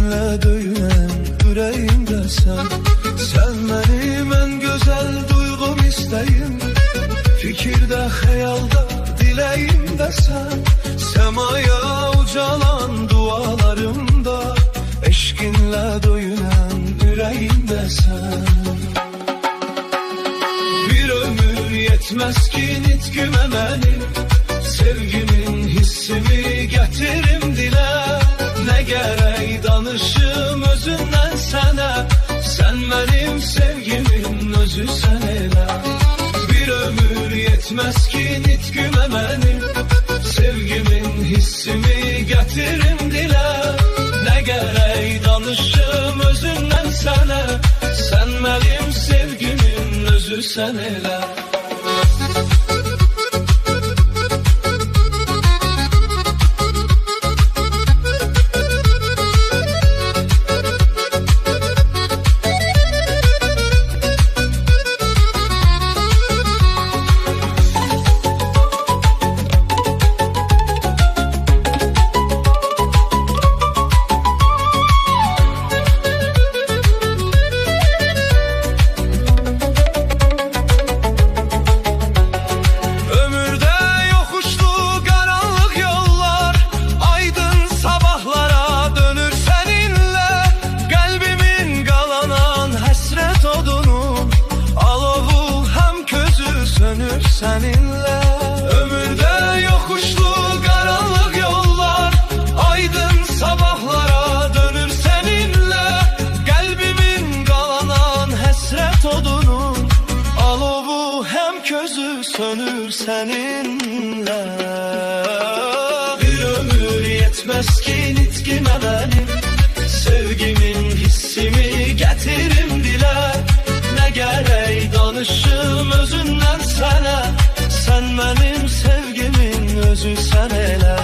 Eşkinle döyünen yüreğimde sen. Sen benim en güzel duygum, isteğim. Fikirde, hayalda, dileğimde sen. Semaya ucalan dualarımda, eşkinle döyünen yüreğimde sen. Bir ömür yetmez ki nitkime benim, sevgimin hissimi getirim dile. Ne gerek danışım özünden sana, sen benim sevgimin özüsen elə. Bir ömür yetmez ki nitkime benim, sevgimin hissimi getirim dile. Ne gerek danışım özünden sana, sen benim sevgimin özüsen elə. Seninle ömürde yokuşlu karanlık yollar, aydın sabahlara dönür seninle. Kalbimin kalanan hasret odunun alovu hem közü sönür seninle. Bir ömür yetmez ki nitkime benim, sevgimin hissimi getirim dile. Ne gerek danışım özünden sana, sen benim sevgimin özüsen elə.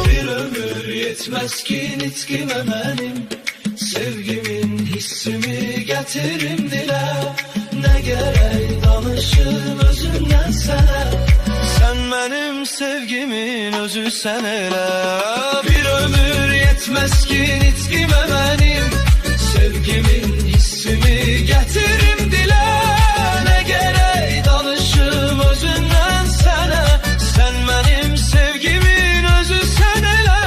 Bir ömür yetmez ki nitkime benim, sevgimin hissimi getirim dile. Ne gerek danışım özünden sana, sen benim sevgimin özüsen elə. Bir ömür yetmez ki nitkime benim, sevgimin hissimi getirim dile. Ne gerek danışım özünden sana, sen benim sevgimin özüsen elə.